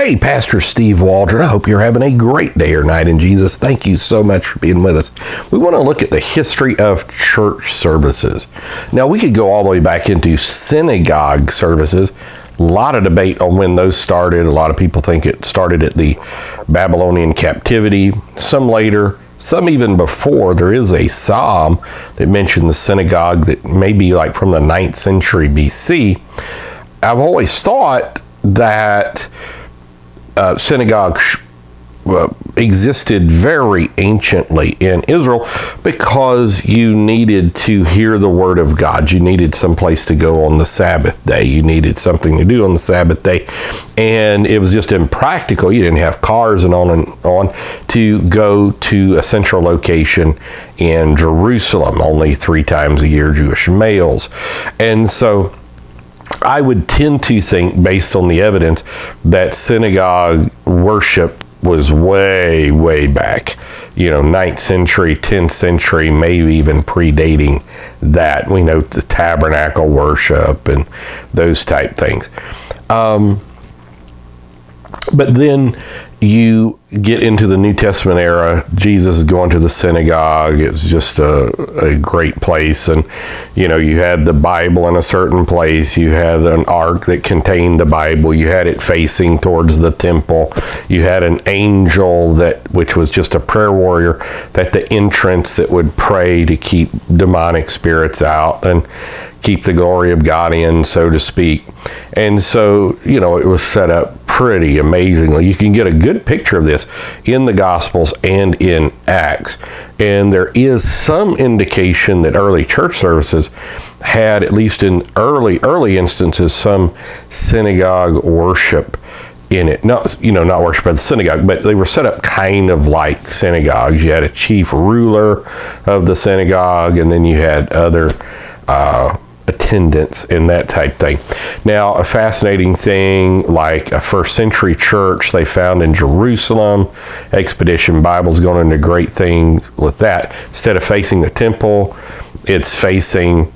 Hey, Pastor Steve Waldron. I hope you're having a great day or night in Jesus. Thank you so much for being with us. We want to look at the history of church services. Now, we could go all the way back into synagogue services. A lot of debate on when those started. A lot of people think it started at the Babylonian captivity, some later, some even before. There is a psalm that mentions the synagogue that may be like from the 9th century BC. I've always thought that synagogue existed very anciently in Israel because you needed to hear the word of God. You needed some place to go on the Sabbath day. You needed something to do on the Sabbath day. And it was just impractical. You didn't have cars and on to go to a central location in Jerusalem. Only 3 times a year Jewish males. And so I would tend to think, based on the evidence, that synagogue worship was way, way back, 9th century, 10th century, maybe even predating that. We know the tabernacle worship and those type things. But then you get into the New Testament era. Jesus is going to the synagogue. It's just a great place. And, you had the Bible in a certain place. You had an ark that contained the Bible. You had it facing towards the temple. You had an angel which was just a prayer warrior at the entrance that would pray to keep demonic spirits out and keep the glory of God in, so to speak. And so, it was set up pretty amazingly. You can get a good picture of this in the Gospels and in Acts. And there is some indication that early church services had, at least in early instances, some synagogue worship in it. Not worship at the synagogue, but they were set up kind of like synagogues. You had a chief ruler of the synagogue, and then you had other attendance and that type thing. Now, a fascinating thing, like a first century church they found in Jerusalem. Expedition Bible's going into great things with that. Instead of facing the temple, it's facing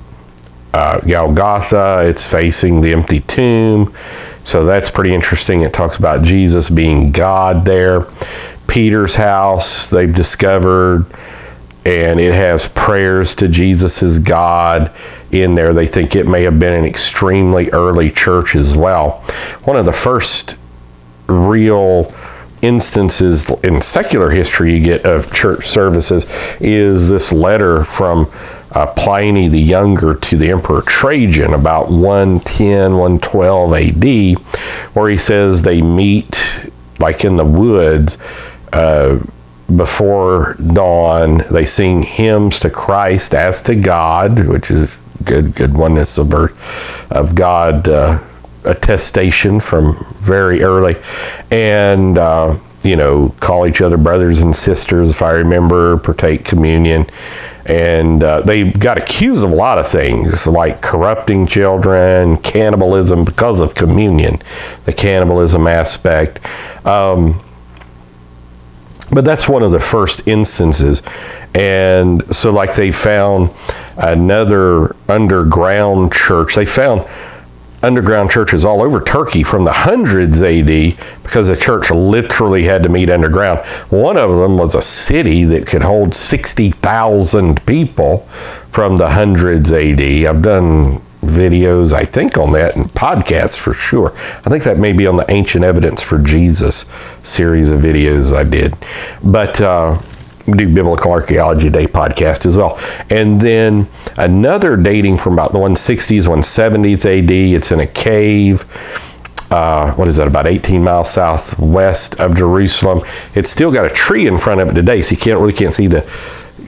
Golgotha. It's facing the empty tomb. So that's pretty interesting. It talks about Jesus being God there. Peter's house, they've discovered, and it has prayers to Jesus as God in there. They think it may have been an extremely early church as well. One of the first real instances in secular history you get of church services is this letter from Pliny the Younger to the Emperor Trajan about 110, 112 AD, where he says they meet like in the woods before dawn. They sing hymns to Christ as to God, which is good oneness of God attestation from very early, and call each other brothers and sisters, if I remember, partake communion. And they got accused of a lot of things, like corrupting children, cannibalism, because of communion, the cannibalism aspect. But that's one of the first instances. And so like they found another underground church. They found underground churches all over Turkey from the hundreds AD because the church literally had to meet underground. One of them was a city that could hold 60,000 people from the hundreds AD. I've done videos, I think, on that, and podcasts for sure. I think that may be on the Ancient Evidence for Jesus series of videos I did. But we do Biblical Archaeology Day podcast as well. And then another dating from about the 160s, 170s AD. It's in a cave. About 18 miles southwest of Jerusalem. It's still got a tree in front of it today, so you really can't see the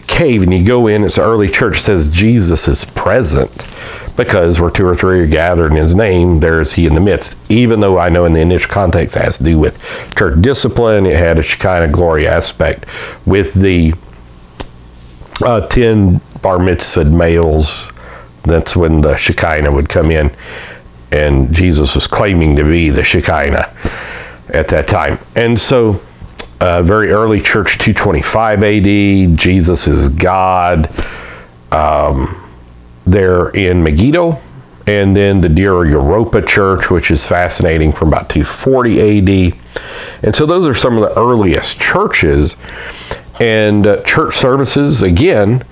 cave. And you go in, it's an early church. It says Jesus is present, because where 2 or 3 are gathered in his name, there is he in the midst. Even though I know in the initial context it has to do with church discipline, it had a Shekinah glory aspect with the 10 bar mitzvahed males. That's when the Shekinah would come in, and Jesus was claiming to be the Shekinah at that time. And so very early church, 225 AD, Jesus is God. They're in Megiddo, and then the Deir Europa Church, which is fascinating, from about 240 AD. And so those are some of the earliest churches. And church services, again,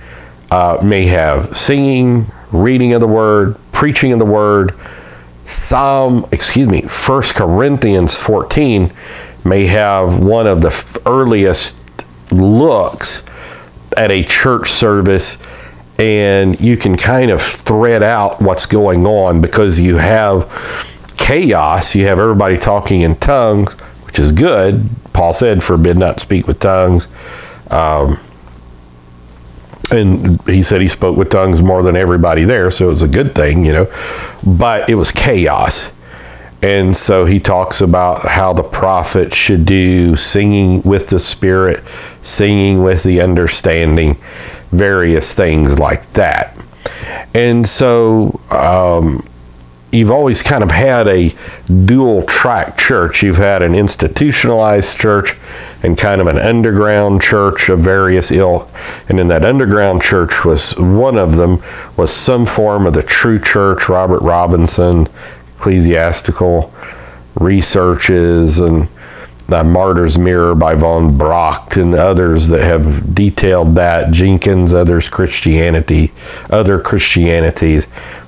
may have singing, reading of the word, preaching of the word. 1 Corinthians 14 may have one of the earliest looks at a church service, and you can kind of thread out what's going on because you have chaos. You have everybody talking in tongues, which is good. Paul said, forbid not to speak with tongues. And he said he spoke with tongues more than everybody there, so it was a good thing, but it was chaos. And so he talks about how the prophet should do singing with the Spirit, singing with the understanding, various things like that. And so you've always kind of had a dual track church. You've had an institutionalized church and kind of an underground church of various ilk. And in that underground church one of them was some form of the true church. Robert Robinson, Ecclesiastical Researches, and the Martyr's Mirror by von Bracht, and others that have detailed that. Jenkins, other Christianities.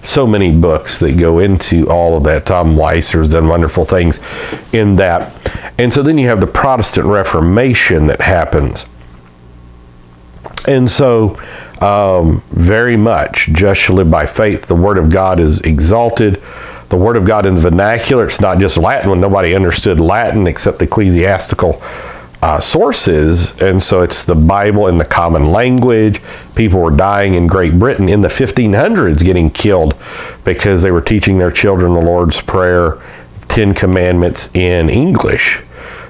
So many books that go into all of that. Tom Weiser's done wonderful things in that. And so then you have the Protestant Reformation that happens. And so very much, just shall live by faith. The Word of God is exalted. The Word of God in the vernacular, it's not just Latin when nobody understood Latin except the ecclesiastical sources. And so it's the Bible in the common language. People were dying in Great Britain in the 1500s, getting killed because they were teaching their children the Lord's Prayer, 10 Commandments in English,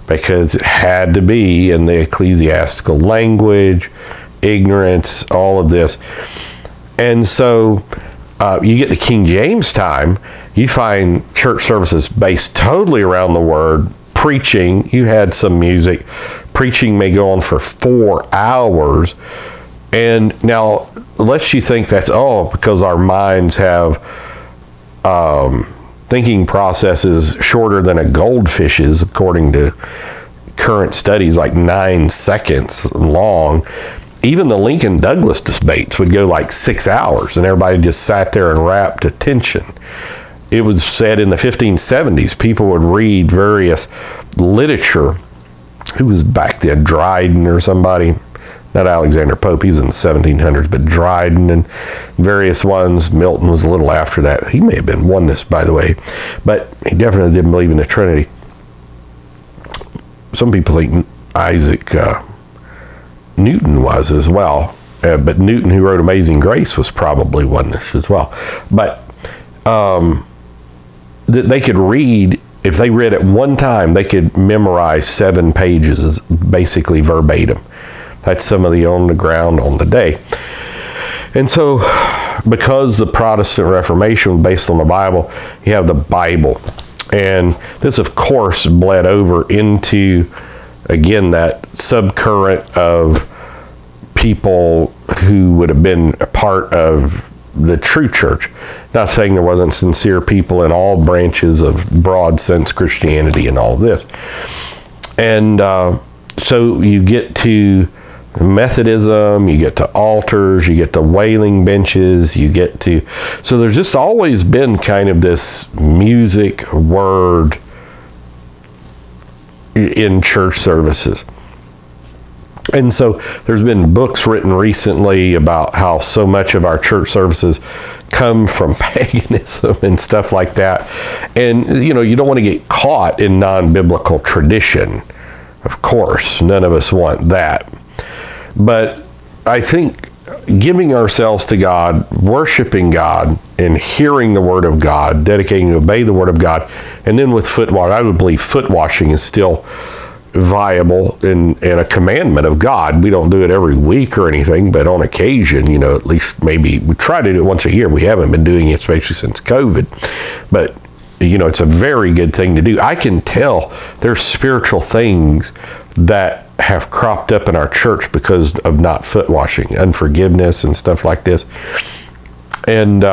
because it had to be in the ecclesiastical language, ignorance, all of this. And so you get to King James time, you find church services based totally around the Word. Preaching, you had some music. Preaching may go on for 4 hours. And now, lest you think that's, because our minds have thinking processes shorter than a goldfish's, according to current studies, like 9 seconds long. Even the Lincoln-Douglas debates would go like 6 hours, and everybody just sat there and rapt attention. It was said in the 1570s, people would read various literature. Who was back then? Dryden or somebody. Not Alexander Pope, he was in the 1700s, but Dryden and various ones. Milton was a little after that. He may have been oneness, by the way, but he definitely didn't believe in the Trinity. Some people think Isaac Newton was as well, but Newton, who wrote Amazing Grace, was probably oneness as well. But they could read, if they read it one time, they could memorize 7 pages, basically verbatim. That's some of the on the ground on the day. And so, because the Protestant Reformation was based on the Bible, you have the Bible. And this, of course, bled over into, again, that subcurrent of people who would have been a part of the true church. Not saying there wasn't sincere people in all branches of broad sense Christianity and all of this. And so you get to Methodism, you get to altars, you get to wailing benches, so there's just always been kind of this music, word in church services. And so there's been books written recently about how so much of our church services come from paganism and stuff like that. And, you don't want to get caught in non-biblical tradition. Of course, none of us want that. But I think giving ourselves to God, worshiping God, and hearing the Word of God, dedicating to obey the Word of God, and then with foot washing, I would believe foot washing is still viable and a commandment of God. We don't do it every week or anything, but on occasion, at least maybe we try to do it once a year. We haven't been doing it, especially since COVID. But, it's a very good thing to do. I can tell there's spiritual things that have cropped up in our church because of not foot washing, unforgiveness and stuff like this. And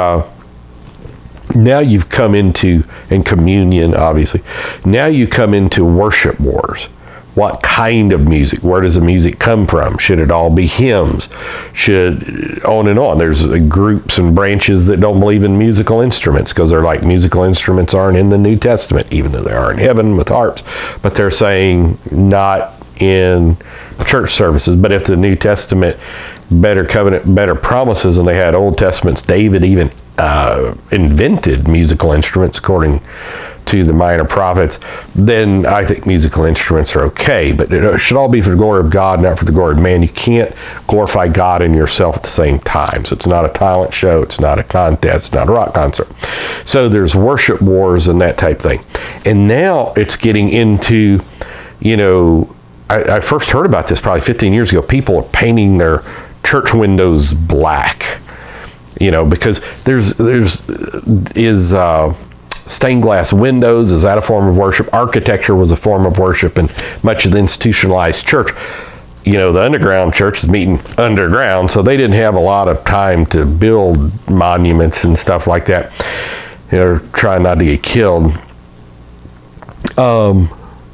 Now you've come into, and communion, obviously, now you come into worship wars. What kind of music? Where does the music come from? Should it all be hymns? Should, on and on. There's groups and branches that don't believe in musical instruments because they're like, musical instruments aren't in the New Testament, even though they are in heaven with harps. But they're saying not in church services. But if the New Testament, better covenant, better promises, and they had Old Testaments, David even invented musical instruments according to the minor prophets, then I think musical instruments are okay. But it should all be for the glory of God, not for the glory of man. You can't glorify God and yourself at the same time. So it's not a talent show, it's not a contest, it's not a rock concert. So there's worship wars and that type thing. And now it's getting into, I first heard about this probably 15 years ago. People are painting their church windows black, because there's stained glass windows. Is that a form of worship? Architecture was a form of worship in much of the institutionalized church. The underground church is meeting underground, so they didn't have a lot of time to build monuments and stuff like that. They're trying not to get killed.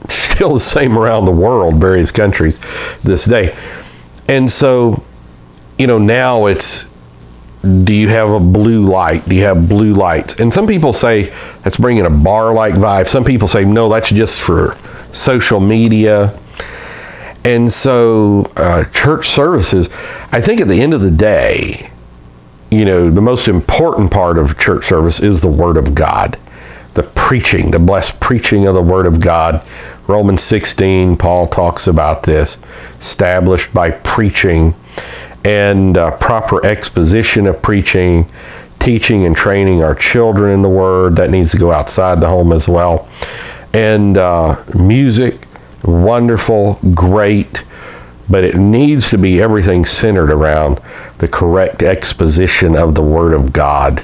Still the same around the world, various countries this day. And so, now it's, do you have a blue light? Do you have blue lights? And some people say that's bringing a bar-like vibe. Some people say, no, that's just for social media. And so church services, I think at the end of the day, the most important part of church service is the Word of God. The preaching, the blessed preaching of the Word of God. Romans 16, Paul talks about this, established by preaching and proper exposition of preaching, teaching and training our children in the Word. That needs to go outside the home as well. And music, wonderful, great, but it needs to be everything centered around the correct exposition of the Word of God,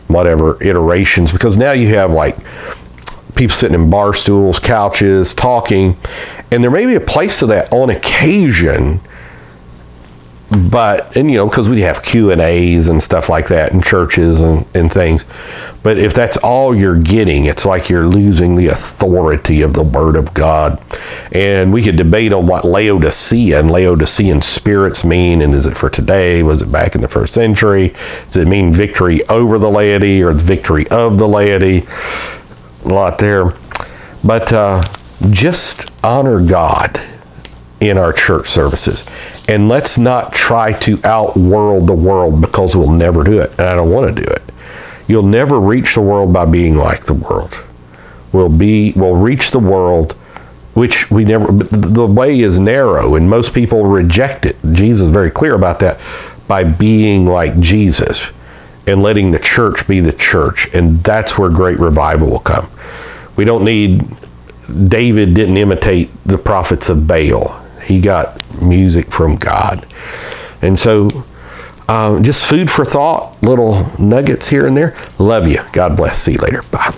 whatever iterations, because now you have like people sitting in bar stools, couches, talking, and there may be a place to that on occasion. But, because we have Q&As and stuff like that in churches and things. But if that's all you're getting, it's like you're losing the authority of the Word of God. And we could debate on what Laodicea and Laodicean spirits mean. And is it for today? Was it back in the first century? Does it mean victory over the laity or the victory of the laity? A lot there. But just honor God in our church services. And let's not try to outworld the world, because we'll never do it. And I don't want to do it. You'll never reach the world by being like the world. We'll reach the world, which we never, the way is narrow and most people reject it. Jesus is very clear about that, by being like Jesus and letting the church be the church. And that's where great revival will come. We don't need, David didn't imitate the prophets of Baal. He got music from God. And so just food for thought, little nuggets here and there. Love you. God bless. See you later. Bye.